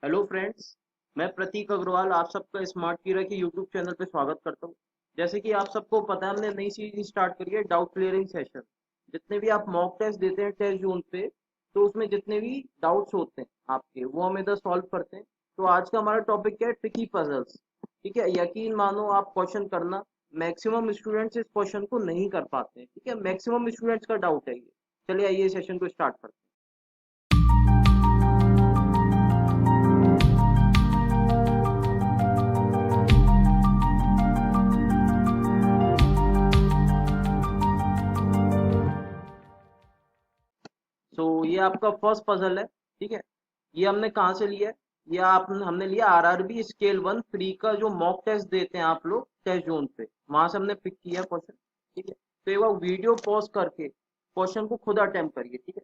Hello friends. मैं प्रतीक अग्रवाल आप सबका स्मार्ट कीरा के यूट्यूब चैनल पे स्वागत करता हूँ। जैसे कि आप सबको पता है, हमने नई सीरीज स्टार्ट करी है, डाउट क्लियरिंग सेशन। जितने भी आप मॉक टेस्ट देते हैं टेस्ट जोन पे, तो उसमें जितने भी डाउट्स होते हैं आपके, वो हम इधर सॉल्व करते हैं। तो आज का हमारा टॉपिक क्या है? Tricky puzzles. ठीक है, यकीन मानो आप क्वेश्चन करना, मैक्सिमम स्टूडेंट्स इस क्वेश्चन को नहीं कर पाते हैं। ठीक है, मैक्सिमम स्टूडेंट्स का डाउट है ये। चलिए आइए सेशन को स्टार्ट करते हैं। ये आपका फर्स्ट पजल है। ठीक है, ये हमने कहाँ से लिया है? ये आप हमने लिया आरआरबी स्केल 1 फ्री का, जो मॉक टेस्ट देते हैं आप लोग टेस्ट जोन पे, वहां से हमने पिक किया क्वेश्चन। ठीक है, तो एक बार वीडियो पॉज करके क्वेश्चन को खुद अटेम्प्ट करिए। ठीक है,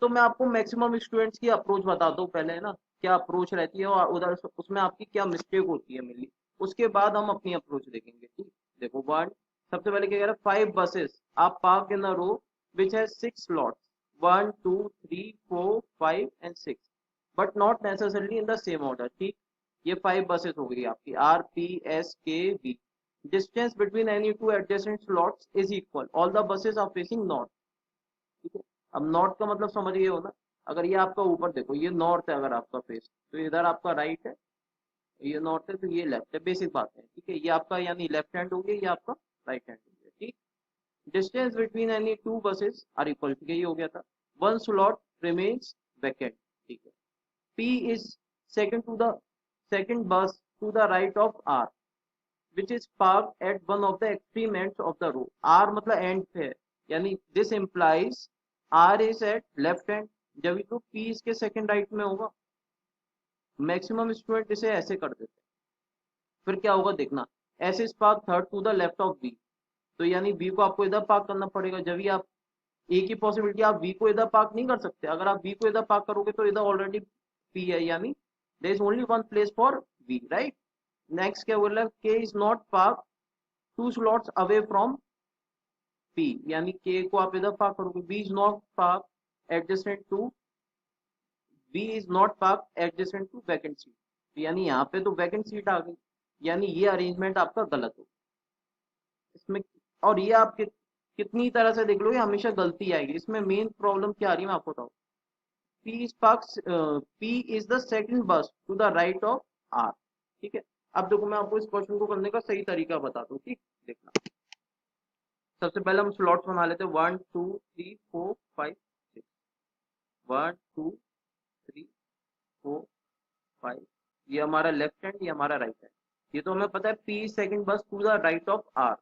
तो मैं आपको मैक्सिमम स्टूडेंट्स की अप्रोच बताता हूँ पहले, है ना, क्या अप्रोच रहती है और उधर उसमें आपकी क्या मिस्टेक होती है मेनली। उसके बाद हम अपनी अप्रोच देखेंगे। ठीक, देखो वन, सबसे पहले क्या कह रहा है? 5 बसेस आप park in a row which has 6 slots, 1 2 3 4 5 and 6, but not necessarily in the same order. ठीक, ये 5 बसेस हो गई आपकी, R P S K V. Distance between any two adjacent slots is equal, all the buses are facing north. ठीक है, अब north का मतलब समझ गए हो ना? अगर ये आपका ऊपर देखो, ये नॉर्थ है अगर आपका फेस, तो इधर आपका राइट है, ये नॉर्थ है तो ये लेफ्ट है। बेसिक बात है। ठीक है, ये आपका यानी लेफ्ट हैंड हो गया, ये आपका राइट हैंड हो गया। ठीक, distance between any two buses are equal. ठीक है, ये हो गया था। One slot remains vacant. ठीक है, P is second to the second bus to the right of R which is parked at one of the extreme ends of the row. R मतलब and पे है, यानी this implies R is at left hand, जब तो P इसके second right में होगा। Maximum student इसे ऐसे कर देते हैं। फिर क्या होगा देखना, S is parked third to the left of B, तो यानी B को आपको इधर पार्क करना पड़ेगा। जब भी आप, एक ही पॉसिबिलिटी, आप V को इधर पार्क नहीं कर सकते। अगर आप V को इधर पार्क करोगे तो इधर ऑलरेडी P है, यानी there is only one place for V, right. Next क्या बोल रहा है? K is not parked two slots away from P, यानी K को आप इधर पार्क करोगे। B is not parked adjacent to B is not parked adjacent to vacant seat, यानी यहाँ पे तो वैकेंट सीट आ गई, यानी ये अरेंजमेंट आपका गलत हो इसमें। और ये आप कितनी तरह से देख लो, ये हमेशा गलती आएगी। इसमें मेन प्रॉब्लम क्या आ रही है मैं आपको बताऊँ। P is the second bus to the right of R। ठीक है, अब देखो मैं आपको इस क्वेश्चन को करने का सही तरीका बताता हूँ। ठीक, देखना, सबसे पहले हम स्लॉट्स बना लेते हैं, 1 2 3 4 5 6, 1 2 3 4 5। ये हमारा लेफ्ट हैंड, ये हमारा राइट हैंड। ये तो हमें पता है, P second bus to the right of R,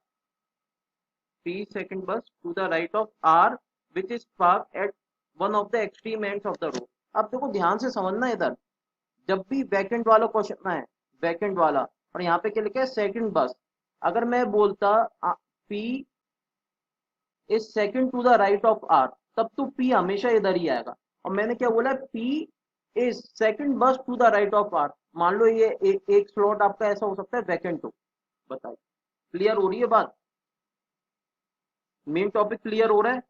P second bus to the right of R which is park at one of the extreme ends of the row. अब देखो ध्यान से समझना, इधर जब भी वैकेंट वाला क्वेश्चन है, वैकेंट वाला, और यहाँ पे क्या लिखा है? सेकंड बस। अगर मैं बोलता P is second to the right of R, तब तो पी हमेशा इधर ही आएगा। और मैंने क्या बोला? P is second bus to the right of R. मान लो ये एक स्लॉट आपका ऐसा हो सकता है वैकेंट हो। बताइए, क्लियर हो रही है बात? मेन टॉपिक क्लियर हो रहा है?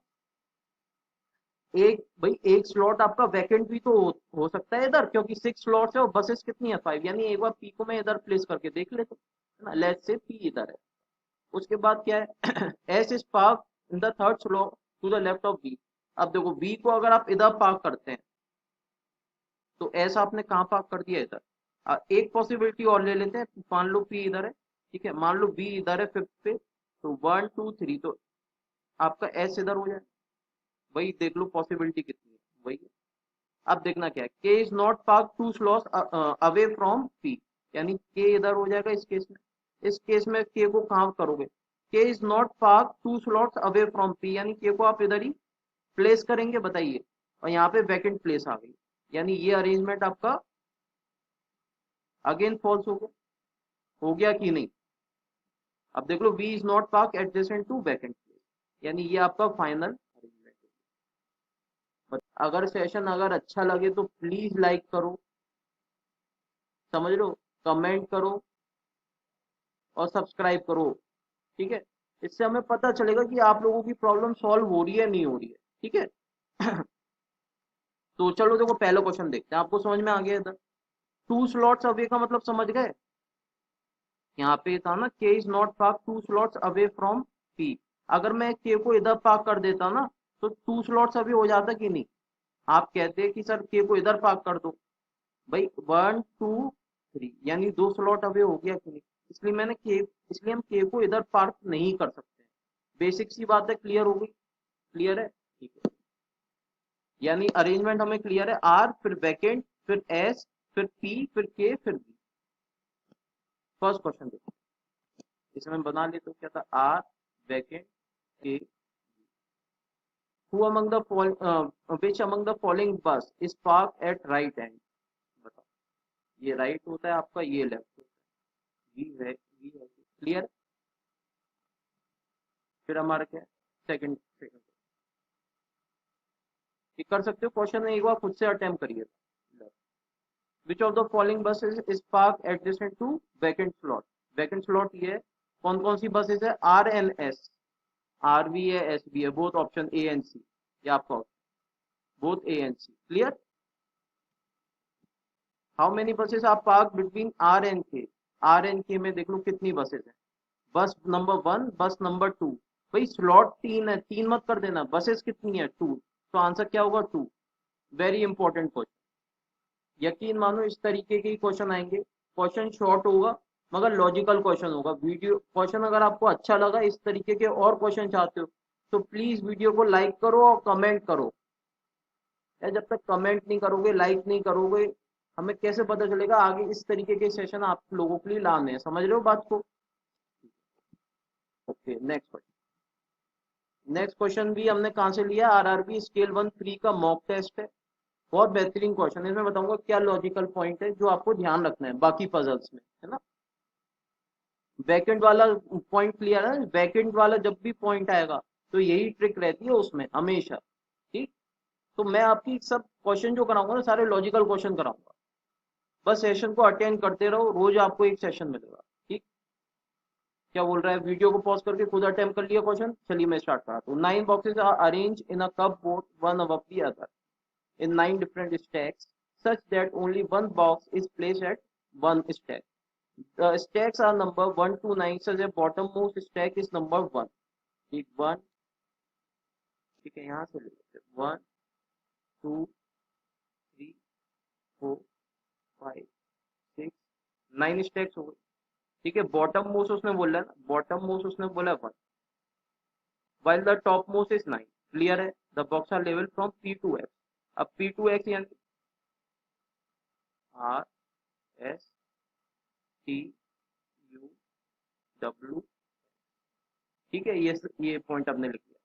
एक भाई, एक स्लॉट आपका वैकेंट भी तो हो सकता है इधर, क्योंकि 6 स्लॉट्स है और बसेस कितनी है? 5, यानी एक बार पी को मैं इधर प्लेस करके देख लेता हूँ, है ना। लेट्स से पी इधर है। उसके बाद क्या है? S is park in the third slot to the left of B. अब देखो बी को अगर आप इधर पार्क करते हैं, तो ऐसा आपने कहाँ पार्क कर दिया? इधर। एक पॉसिबिलिटी और ले लेते हैं, मान लो पी इधर है। ठीक है, मान लो बी इधर है फिफ्थ पे, तो 1 2 3, तो आपका एस इधर हो जाए। वही देख लो पॉसिबिलिटी कितनी है, वही है। अब देखना क्या है, के is not park to slots away from P, यानी के इधर हो जाएगा इस केस में। इस केस में के को कहाँ करोगे? के is not park to slots away from P, यानी के को आप इधर ही प्लेस करेंगे। बताइए, और यहाँ पे वैकेंट प्लेस आ गई, यानी ये अरेंजमेंट आपका अगेन फॉल्स हो गया कि नहीं? अब देख लो, V is not park adjacent to vacant place, यानी ये आपका फाइनल अरेंजमेंट है। बट अगर सेशन अगर अच्छा लगे तो प्लीज लाइक करो, समझ लो, कमेंट करो और सब्सक्राइब करो। ठीक है, इससे हमें पता चलेगा कि आप लोगों की प्रॉब्लम सॉल्व हो रही है नहीं हो रही है। ठीक है। तो चलो देखो, पहला क्वेश्चन देखते हैं, आपको समझ में आ गया इधर? 2 स्लॉट्स अवे का मतलब समझ गए? यहाँ पे था ना के is not park 2 slots away from P. अगर मैं के को इधर पार्क कर देता ना तो 2 स्लॉट्स अवे हो जाता कि नहीं? आप कहते हैं कि सर के को इधर पार्क कर दो, भाई 1 2 3 यानी 2 स्लॉट अवे हो गया कि नहीं? इसलिए मैंने के इसलिए हम के को इधर पार्क नहीं कर सकते। बेसिक सी बात है, क्लियर हो गई? क्लियर है, ठीक है। यानी अरेंजमेंट हमें क्लियर है, आर फिर वैकेंट फिर एस फिर पी फिर के फिर बी। फर्स्ट क्वेश्चन देखो, इसमें बना ले तो क्या था, आर वैकेंट के। Who among the which among the following bus is parked at right end? बताओ, ये राइट होता है आपका, ये लेफ्ट होता है, वी है क्लियर। फिर हमारा क्या है, सेकंड सेकंड ये कर सकते हो, क्वेश्चन में एक बार खुद से अटेम्प्ट करिए। Which of the following buses is park adjacent to vacant slot? Vacant slot ये है, कौन कौन सी बसेस है, आर एंड एस। आर भी है एस भी है, both option A and C, ये आपका both A and C, clear. How many buses are park between R and K? R and K में देख लो कितनी बसेस है, बस नंबर 1 बस नंबर 2। भाई स्लॉट 3 है, 3 मत कर देना, बसेस कितनी है 2, तो आंसर क्या होगा 2। वेरी इंपॉर्टेंट क्वेश्चन, यकीन मानो इस तरीके के ही क्वेश्चन आएंगे। क्वेश्चन शॉर्ट होगा मगर लॉजिकल क्वेश्चन होगा। वीडियो क्वेश्चन अगर आपको अच्छा लगा, इस तरीके के और क्वेश्चन चाहते हो तो प्लीज वीडियो को लाइक करो और कमेंट करो। या जब तक कमेंट नहीं करोगे, लाइक नहीं करोगे, हमें कैसे पता चलेगा आगे इस तरीके के सेशन आप लोगों के लिए लाने हैं? समझ रहे हो बात को? Okay, next question. Next question भी हमने कहाँ से लिया, आरआरबी स्केल 1 फ्री का मॉक टेस्ट है। बहुत बेहतरीन क्वेश्चन है, इसमें बताऊंगा क्या लॉजिकल पॉइंट है जो आपको ध्यान रखना है बाकी पजल्स में, है ना। वैकेंट वाला पॉइंट क्लियर है, वैकेंट वाला जब भी पॉइंट आएगा तो यही ट्रिक रहती है उसमें हमेशा, ठीक। तो मैं आपकी सब क्वेश्चन जो कराऊंगा ना, सारे लॉजिकल क्वेश्चन कराऊंगा। बस सेशन को अटेंड करते रहो, रोज आपको एक सेशन मिलेगा, ठीक। क्या बोल रहा है, वीडियो को पॉज करके खुद अटेम्प्ट कर लिया क्वेश्चन। चलिए मैं स्टार्ट कराता हूँ। 9 boxes are arrange in a cupboard one above the other in 9 different stacks such that only one box is placed at one stack. The stacks are number 1 to 9 such that bottommost stack is number 1. ठीक 1, ठीक है, यहाँ से ले लेते 1 2 3 4 5 6 9 stacks हो गए, ठीक है। बॉटम मोस्ट उसने बोला ना, बॉटम मोस्ट उसने बोला 1 while the top most is 9। Clear है, the box are level from P to X। अब P to X यानी R S T U W, ठीक है, ये पॉइंट आपने लिख लिया।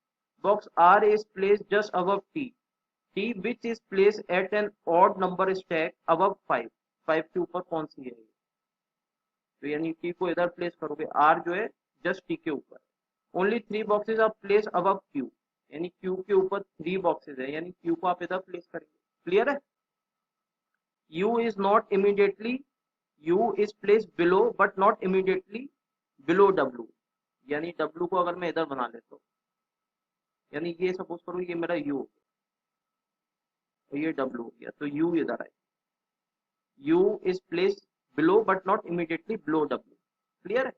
Box R is place just above T, T which is place at an odd number stack above 5। 5 के ऊपर कौन सी है, तो यानी टी को इधर प्लेस करोगे, आर जो है जस्ट टी के ऊपर। Only 3 boxes are place above Q, यानी क्यू के ऊपर 3 बॉक्सेस है, यानी क्यू को आप इधर प्लेस करेंगे। क्लियर है। You is not immediately, you is place below but not immediately below W, यानी डब्ल्यू को अगर मैं इधर बना लेता हूँ, यानी ये सपोज करो ये मेरा यू हो गया और ये डब्ल्यू हो गया, तो यू इधर आए, you is place below but not immediately below W. Clear है,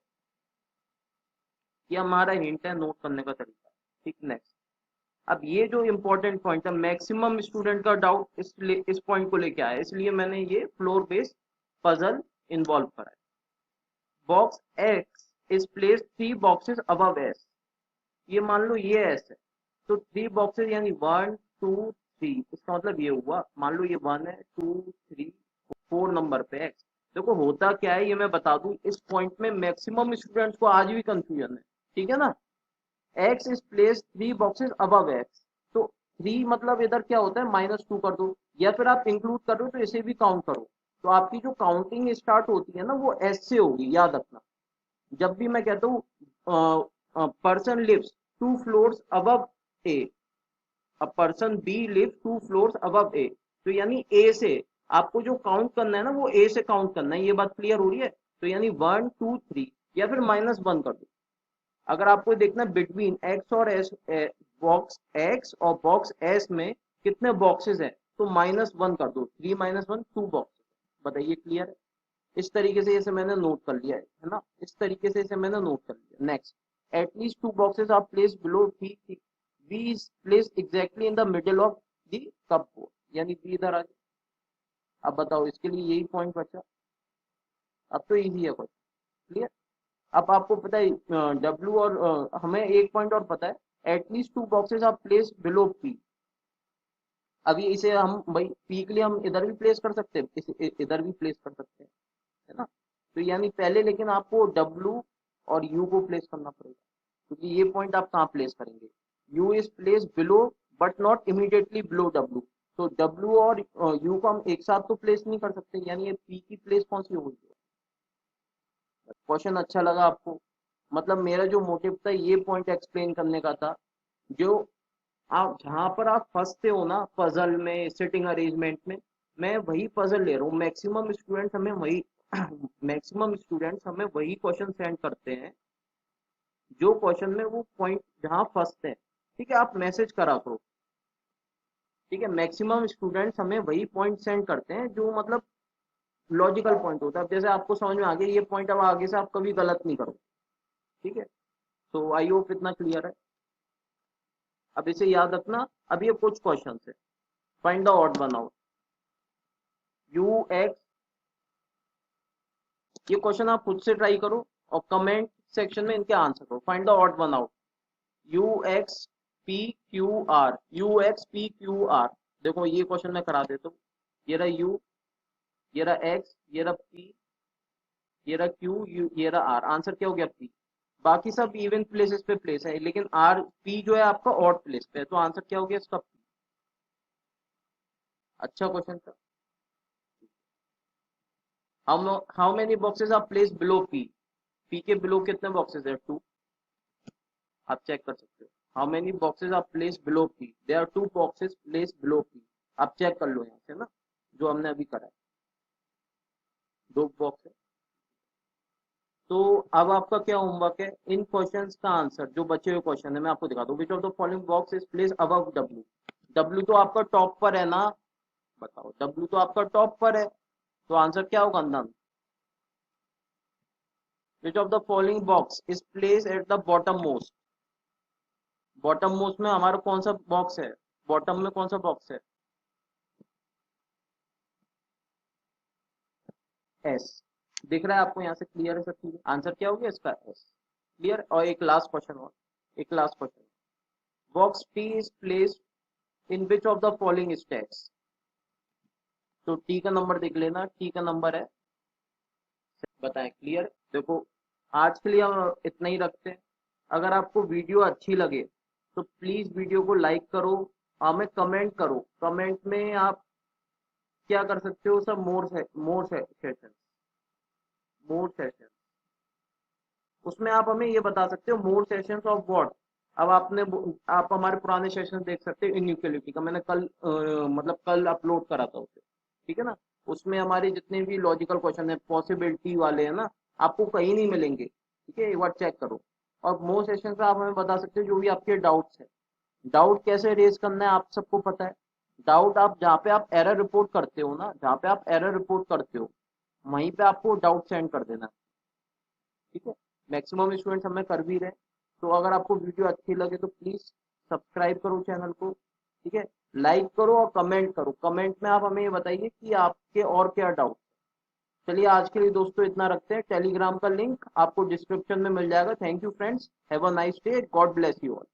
ये हमारा हिंट है नोट करने का तरीका, ठीक। नेक्स्ट, अब ये जो इंपॉर्टेंट पॉइंट है, मैक्सिमम स्टूडेंट का डाउट इस पॉइंट को लेके आया, इसलिए मैंने ये फ्लोर बेस्ड पजल इन्वॉल्व करा है। Box x is place 3 boxes above S, ये मान लो ये एस है, तो 3 बॉक्सेस यानी 1 2 3, इसका मतलब ये हुआ, मान लो ये 1 है 2 3 4 नंबर पे एक्स। देखो होता क्या है ये मैं बता दूं, इस पॉइंट में मैक्सिमम स्टूडेंट्स को आज भी कंफ्यूजन है, ठीक है ना। X is place 3 boxes above x, तो 3 मतलब इधर क्या होता है -2 कर दो, या फिर आप इंक्लूड कर दो तो इसे भी काउंट करो, तो आपकी जो काउंटिंग स्टार्ट होती है ना वो एस से होगी, याद रखना। जब भी मैं कहता हूँ person lives 2 floors above A, a person B live 2 floors above A, तो यानी ए से आपको जो काउंट करना है ना वो ए से काउंट करना है। ये बात क्लियर हो रही है, तो यानी 1 2 3 या फिर -1 कर दो। अगर आपको देखना बिटवीन एक्स और एस, बॉक्स एक्स और बॉक्स एस में कितने बॉक्सेस हैं, तो -1 कर दो, 3 - 1 2 बॉक्स, बताइए क्लियर है? इस तरीके से इसे मैंने नोट कर लिया है ना, इस तरीके से इसे मैंने नोट कर लिया। Next, at least two boxes are place below B, B is place exactly in the middle of the cupboard, यानी बी इधर आ गया। अब बताओ इसके लिए यही पॉइंट बचा, अब तो इजी है क्वेश्चन, क्लियर। अब आपको पता है डब्ल्यू और हमें एक पॉइंट और पता है, at least two boxes are place below P. अभी इसे हम भाई पी के लिए हम इधर भी प्लेस कर सकते हैं, इसे इधर भी प्लेस कर सकते हैं, है ना। तो यानी पहले लेकिन आपको डब्ल्यू और यू को प्लेस करना पड़ेगा, क्योंकि ये पॉइंट आप कहाँ प्लेस करेंगे, you is place below but not immediately below W. तो डब्ल्यू और यू को हम एक साथ तो प्लेस नहीं कर सकते, यानी ये पी की प्लेस कौन सी होगी। क्वेश्चन अच्छा लगा आपको? मतलब मेरा जो मोटिव था ये पॉइंट एक्सप्लेन करने का था, जो आप जहां पर आप फंसते हो ना पजल में, सिटिंग अरेंजमेंट में, मैं वही पजल ले रहा हूँ। मैक्सिमम स्टूडेंट्स हमें वही मैक्सिमम स्टूडेंट्स हमें वही क्वेश्चन सेंड करते हैं जो क्वेश्चन में वो पॉइंट जहां फंसते हैं। ठीक है, आप मैसेज करा करो, ठीक है। मैक्सिमम स्टूडेंट्स हमें वही पॉइंट सेंड करते हैं जो मतलब लॉजिकल पॉइंट होता है। अब जैसे आपको समझ में आ गया ये पॉइंट, अब आगे से आप कभी गलत नहीं करो, ठीक है। तो आई होप इतना क्लियर है। अब इसे याद रखना, अब ये कुछ क्वेश्चन है, find the odd one out, you x, ये क्वेश्चन आप खुद से ट्राई करो और कमेंट सेक्शन में इनके आंसर करो। Find the odd one out, you x P Q R, you x P Q R. देखो ये क्वेश्चन मैं करा देता हूँ, ये रहा यू, ये रहा एक्स, ये रहा पी, ये रहा क्यू, ये रहा आर। आंसर क्या हो गया पी। बाकी सब इवन प्लेसेस पे प्लेस है, लेकिन आर पी जो है आपका ऑड प्लेस पे है, तो आंसर क्या हो गया इसका पी। अच्छा क्वेश्चन था। How many boxes are place below P, P के बिलो कितने बॉक्सेस है, टू। आप चेक कर सकते हो, how many boxes are place below P, there are two boxes place below P. आप चेक कर लो यहाँ से ना, जो हमने अभी करा है, दो बॉक्स है। तो अब आपका क्या होमवर्क है, इन क्वेश्चंस का आंसर जो बचे हुए क्वेश्चन है मैं आपको दिखाता हूँ। विच of the following box is place above W, W तो आपका टॉप पर है ना, बताओ डब्ल्यू तो आपका टॉप पर है, तो आंसर क्या होगा none. Which of the following box is place at the bottom most, bottom most में हमारा कौन सा बॉक्स है, बॉटम में कौन सा बॉक्स है, एस। दिख रहा है आपको यहाँ से, क्लियर है सब चीजें, आंसर क्या हो गया इसका एस, क्लियर। और एक लास्ट क्वेश्चन और, एक last question, box T is placed in which of the following stacks. तो टी का नंबर देख लेना, टी का नंबर है, बताएं क्लियर। देखो आज के लिए हम इतना ही रखते हैं। अगर आपको वीडियो अच्छी लगे तो प्लीज वीडियो को लाइक करो, हमें कमेंट करो, कमेंट में आप क्या कर सकते हो सब, मोर सेशन, उसमें आप हमें ये बता सकते हो मोर सेशंस ऑफ व्हाट। अब आप हमारे पुराने सेशन देख सकते हो इनइक्वालिटी का, मैंने कल मतलब कल अपलोड करा था उसे, ठीक है ना। उसमें हमारे जितने भी लॉजिकल क्वेश्चन है पॉसिबिलिटी वाले है ना, आपको कहीं नहीं मिलेंगे, ठीक है, एक बार चेक करो। और मोर सेशन पे आप हमें बता सकते हो जो भी आपके डाउट्स है। डाउट कैसे रेज करना है आप सबको पता है, डाउट आप जहाँ पे आप एरर रिपोर्ट करते हो ना, जहाँ पे आप एरर रिपोर्ट करते हो वहीं पे आपको डाउट सेंड कर देना, ठीक है। मैक्सिमम स्टूडेंट्स हमें कर भी रहे हैं। तो अगर आपको वीडियो अच्छी लगे तो प्लीज सब्सक्राइब करो चैनल को, ठीक है, लाइक करो और कमेंट करो। कमेंट में आप हमें ये बताइए कि आपके और क्या डाउट। चलिए आज के लिए दोस्तों इतना रखते हैं, टेलीग्राम का लिंक आपको डिस्क्रिप्शन में मिल जाएगा। Thank you friends, have a nice day, God bless you all.